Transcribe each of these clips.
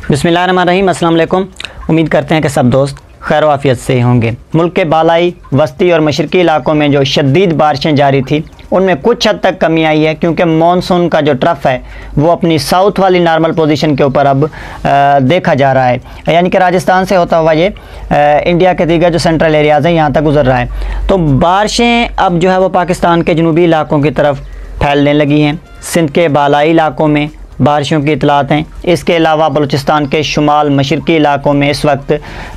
बिस्मिल्लाहिर्रहमानिर्रहीम, अस्सलाम वालेकुम। उम्मीद करते हैं कि सब दोस्त खैर वाफियत से होंगे। मुल्क के बालाई, वस्ती और मशरकी इलाकों में जो शदीद बारिशें जारी थी उनमें कुछ हद तक कमी आई है, क्योंकि मानसून का जो ट्रफ है वो अपनी साउथ वाली नॉर्मल पोजीशन के ऊपर अब देखा जा रहा है, यानी कि राजस्थान से होता हुआ ये इंडिया के दीगर जो सेंट्रल एरियाज़ हैं यहाँ तक गुजर रहा है। तो बारिशें अब जो है वो पाकिस्तान के जनूबी इलाकों की तरफ फैलने लगी हैं। सिंध के बालाई इलाकों में बारिशों की इतलात हैं। इसके अलावा बलूचिस्तान के शुमाल मशरकी इलाकों में इस वक्त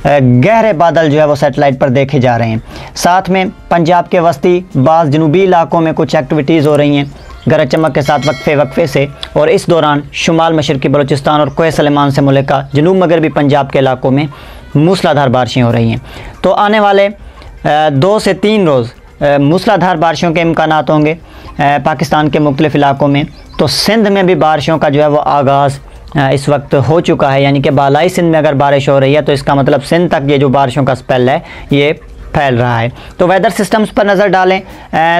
गहरे बादल जो है वो सेटेलाइट पर देखे जा रहे हैं। साथ में पंजाब के वस्ती बाज़ जनूबी इलाकों में कुछ एक्टिविटीज़ हो रही हैं गरज चमक के साथ वक्फे से, और इस दौरान शुमाल मशरकी बलूचिस्तान और कोह सलेमान से मुल्का जनूब मगरबी पंजाब के इलाकों में मूसलाधार बारिशें हो रही हैं। तो आने वाले 2 से 3 रोज़ मूसलाधार बारिशों के इम्कानात होंगे पाकिस्तान के मुख्तलिफ इलाकों में। तो सिंध में भी बारिशों का जो है वो आगाज़ इस वक्त हो चुका है, यानी कि बालाई सिंध में अगर बारिश हो रही है तो इसका मतलब सिंध तक ये जो बारिशों का स्पेल है ये फैल रहा है। तो वेदर सिस्टम्स पर नज़र डालें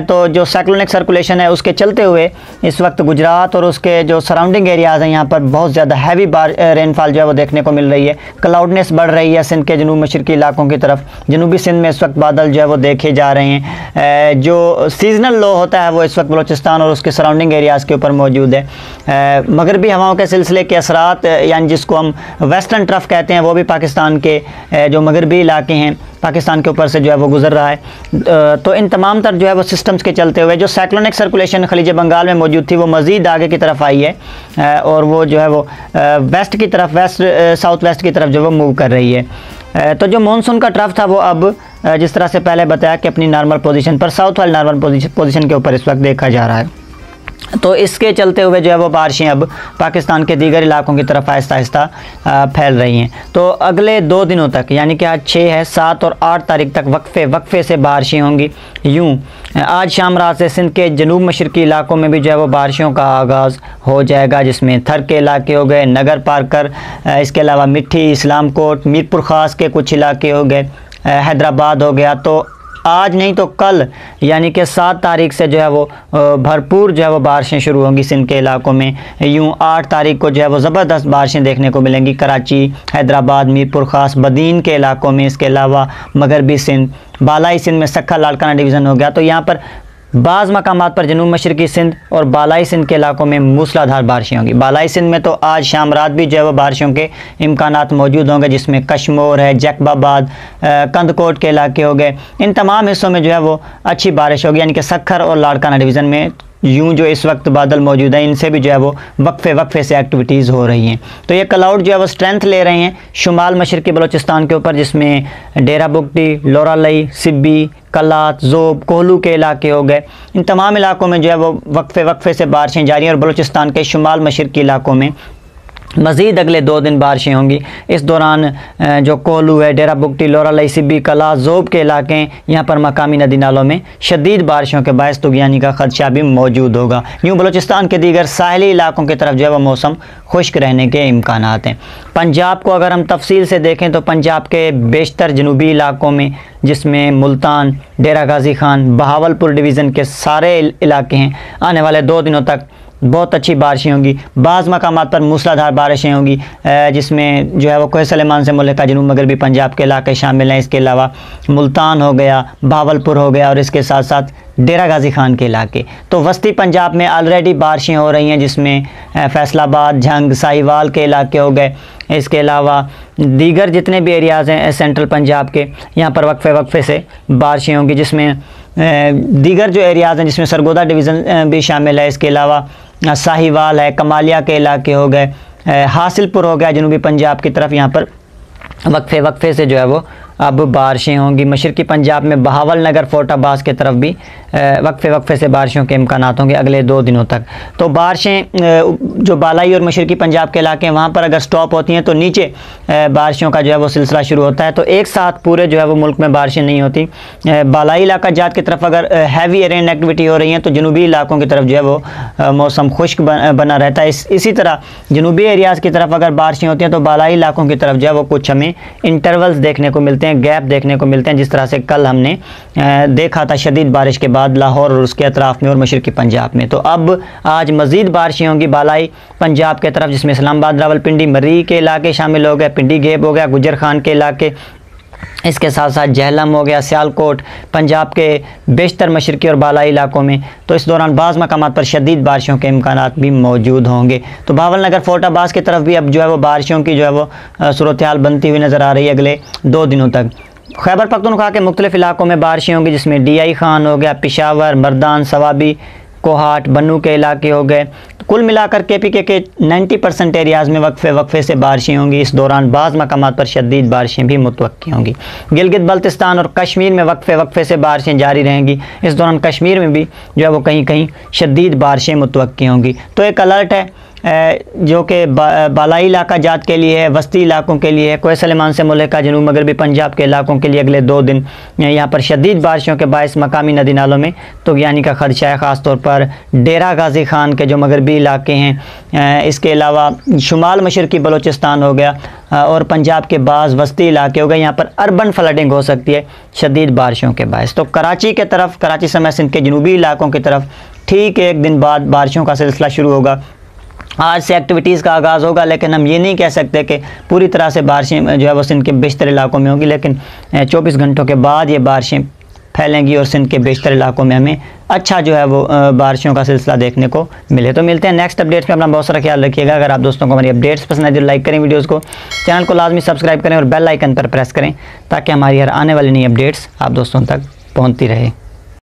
तो जो साइक्लोनिक सर्कुलेशन है उसके चलते हुए इस वक्त गुजरात और उसके जो सराउंडिंग एरियाज़ हैं यहाँ पर बहुत ज़्यादा हैवी रेनफॉल जो है वो देखने को मिल रही है। क्लाउडनेस बढ़ रही है सिंध के जनूब मशरकी इलाकों की तरफ। जनूबी सिंध में इस वक्त बादल जो है वो देखे जा रहे हैं। जो सीजनल लो होता है वो इस वक्त बलूचिस्तान और उसके सराउंडिंग एरियाज़ के ऊपर मौजूद है। मगरबी हवाओं के सिलसिले के असरात, यानी जिसको हम वेस्टर्न ट्रफ कहते हैं, वो भी पाकिस्तान के जो मगरबी इलाके हैं पाकिस्तान के ऊपर से जो है वो गुजर रहा है। तो इन तमाम तर जो है वो सिस्टम्स के चलते हुए जो साइक्लोनिक सर्कुलेशन खलीज बंगाल में मौजूद थी वो मज़ीद आगे की तरफ आई है और वो जो है वो वेस्ट की तरफ, साउथ वेस्ट की तरफ जो वो मूव कर रही है। तो जो मानसून का ट्रफ था वो अब जिस तरह से पहले बताया कि अपनी नॉर्मल पोजीशन पर, साउथ वाली नॉर्मल पोजीशन के ऊपर इस वक्त देखा जा रहा है। तो इसके चलते हुए जो है वो बारिशें अब पाकिस्तान के दीगर इलाकों की तरफ आहिस्ता आहिस्ता फैल रही हैं। तो अगले 2 दिनों तक, यानी कि आज 6 है, 7 और 8 तारीख तक वक्फे से बारिशें होंगी। यूँ आज शाम रात से सिंध के जनूब मशरकी इलाकों में भी जो है वो बारिशों का आगाज़ हो जाएगा, जिसमें थर के इलाके हो गए, नगर पारकर, इसके अलावा मिट्टी, इस्लामकोट, मीरपुर ख़ास के कुछ इलाके हो गए, हैदराबाद हो गया। तो आज नहीं तो कल, यानी कि 7 तारीख से जो है वो भरपूर जो है वो बारिशें शुरू होंगी सिंध के इलाकों में। यूँ 8 तारीख को जो है वो ज़बरदस्त बारिशें देखने को मिलेंगी कराची, हैदराबाद, मीरपुर ख़ास, बदीन के इलाकों में। इसके अलावा मगरबी सिंध, बालाई सिंध में सक्खा लाड़काना डिवीज़न हो गया। तो यहाँ पर बाज़ मकामात पर जनूब मशरकी सिंध और बालाई सिंध के इलाकों में मूसलाधार बारिशें होंगी। बालाई सिंध में तो आज शाम रात भी जो है वो बारिशों के इम्कानात मौजूद होंगे, जिसमें कश्मोर है, जैकबाबाद, कंदकोट के इलाके हो गए। इन तमाम हिस्सों में जो है वो अच्छी बारिश होगी, यानी कि सक्खर और लाड़काना डिवीज़न में यूँ जो इस वक्त बादल मौजूद हैं इनसे भी जो है वो वक्फे से एक्टिविटीज़ हो रही हैं। तो ये क्लाउड जो है वो स्ट्रेंथ ले रहे हैं शुमाल मशरकी बलूचिस्तान के ऊपर, जिसमें डेरा बुगटी, लोरालई, सिब्बी, कलात, जोब, कोहलू के इलाके हो गए। इन तमाम इलाकों में जो है वो वक्फे से बारिशें जारी हैं और बलूचिस्तान के शुमाल मशरकी इलाकों में मज़ीद अगले 2 दिन बारिशें होंगी। इस दौरान जो कोहलू है, डेरा बुगटी, लोरालई, सिब्बी, कला, जोब के इलाके हैं, यहाँ पर मकामी नदी नालों में शदीद बारिशों के बायस तुगयानी का खदशा भी मौजूद होगा। यूँ बलूचिस्तान के दीगर साहली इलाकों की तरफ जो है वह मौसम खुश्क रहने के इम्कानात हैं। पंजाब को अगर हम तफसील से देखें तो पंजाब के बेशतर जनूबी इलाकों में, जिसमें मुल्तान, डेरा गाजी खान, बहावलपुर डिवीज़न के सारे इलाके हैं, आने वाले 2 दिनों तक बहुत अच्छी बारिशें होंगी। बाज़ मकामात पर मूसलाधार बारिशें होंगी, जिसमें जो है वो कोह सलेमान से मुल्का जनूब मगरबी पंजाब के इलाके शामिल हैं। इसके अलावा मुल्तान हो गया, बहावलपुर हो गया और इसके साथ साथ डेरा गाजी खान के इलाके। तो वस्ती पंजाब में ऑलरेडी बारिशें हो रही हैं, जिसमें फैसलाबाद, झंग, साहिवाल के इलाके हो गए। इसके अलावा दीगर जितने भी एरियाज़ हैं सेंट्रल पंजाब के, यहाँ पर वक्फे से बारिशें होंगी, जिसमें दीगर जो एरियाज़ हैं जिसमें सरगोदा डिवीज़न भी शामिल है। इसके अलावा साहिवाल है, कमालिया के इलाके हो गए, हासिलपुर हो गया जनूबी पंजाब की तरफ, यहाँ पर वक्फे से जो है वो अब बारिशें होंगी। मशरकी पंजाब में बहावल नगर, फोर्टाबाद की तरफ भी वक्फे से बारिशों के इम्कानात होंगे अगले 2 दिनों तक। तो बारिशें जो बालाई और मशरकी पंजाब के इलाके हैं वहाँ पर अगर स्टॉप होती हैं तो नीचे बारिशों का जो है वो सिलसिला शुरू होता है। तो एक साथ पूरे जो है वो मुल्क में बारिशें नहीं होती। बालाई इलाका जात की तरफ अगर हैवी रेन एक्टिविटी हो रही है तो जनूबी इलाकों की तरफ जो है वो मौसम खुश्क बना रहता है। इसी तरह जनूबी एरियाज़ की तरफ अगर बारिशें होती हैं तो बालाई इलाकों की तरफ जो है वो कुछ हमें इंटरवल्स देखने को मिलते हैं, मिलते हैं, गैप देखने को मिलते हैं, जिस तरह से कल हमने देखा था शदीद बारिश के बाद लाहौर और उसके अतराफ़ में और मशरक़ी पंजाब में। तो अब आज मज़ीद बारिशें होंगी बालाई पंजाब के तरफ, जिसमें इस्लामाबाद, रावलपिंडी, मरी के इलाके शामिल हो गए, पिंडी गेब हो गया, गुजर खान के इलाके, इसके साथ साथ जहलम हो गया, सियालकोट, पंजाब के बेशतर मशरक़ी और बालाई इलाकों में। तो इस दौरान बाज़ मकामात पर शदीद बारिशों के इम्कानात भी मौजूद होंगे। तो भावल नगर, फोर्टाबाद की तरफ भी अब जो है वो बारिशों की जो है वो सूरत हाल बनती हुई नज़र आ रही है अगले 2 दिनों तक। खैबर पख्तूनख्वा के मुख्तलिफ इलाकों में बारिशें होंगी, जिसमें DI खान हो गया, पेशावर, मर्दान, सवाबी, कोहाट, बन्नू के इलाके हो गए। तो कुल मिलाकर KPK के 90% एरियाज़ में वक्फे से बारिशें होंगी। इस दौरान बाज़ मकामात पर शदीद बारिशें भी मुतवक्की होंगी। गिलगित बल्तिस्तान और कश्मीर में वक्फे से बारिशें जारी रहेंगी। इस दौरान कश्मीर में भी जो है वो कहीं कहीं शदीद बारिशें मुतवक्की होंगी। तो एक अलर्ट है जो कि बालाई इलाका जात के लिए है, वस्ती इलाकों के लिए है, कोय सलेमान से मुल्का जनूब मगरबी पंजाब के इलाकों के लिए अगले 2 दिन यहाँ पर शदीद बारिशों के बायस मकामी नदी नालों में तुग़यानी का ख़दशा है, ख़ास तौर पर डेरा गाजी खान के जो मगरबी इलाके हैं। इसके अलावा शुमाल मशरक़ी बलोचिस्तान हो गया और पंजाब के बाज़ वस्ती इलाके हो गए, यहाँ पर अर्बन फ्लडिंग हो सकती है शदीद बारिशों के बायस। तो कराची के तरफ, कराची समेत सिंध के जनूबी इलाकों की तरफ ठीक 1 दिन बाद बारिशों का सिलसिला शुरू होगा। आज से एक्टिविटीज़ का आगाज़ होगा, लेकिन हम ये नहीं कह सकते कि पूरी तरह से बारिशें जो है वो सिंध के बेशतर इलाकों में होगी, लेकिन 24 घंटों के बाद ये बारिशें फैलेंगी और सिंध के बेशतर इलाकों में हमें अच्छा जो है वो बारिशों का सिलसिला देखने को मिले। तो मिलते हैं नेक्स्ट अपडेट्स में। अपना बहुत सारा ख्याल रखिएगा। अगर आप दोस्तों को हमारी अपडेट्स पसंद आए तो लाइक करें वीडियोज़ को, चैनल को लाजमी सब्सक्राइब करें और बेल आइकन पर प्रेस करें ताकि हमारी हर आने वाली नई अपडेट्स आप दोस्तों तक पहुँचती रहे।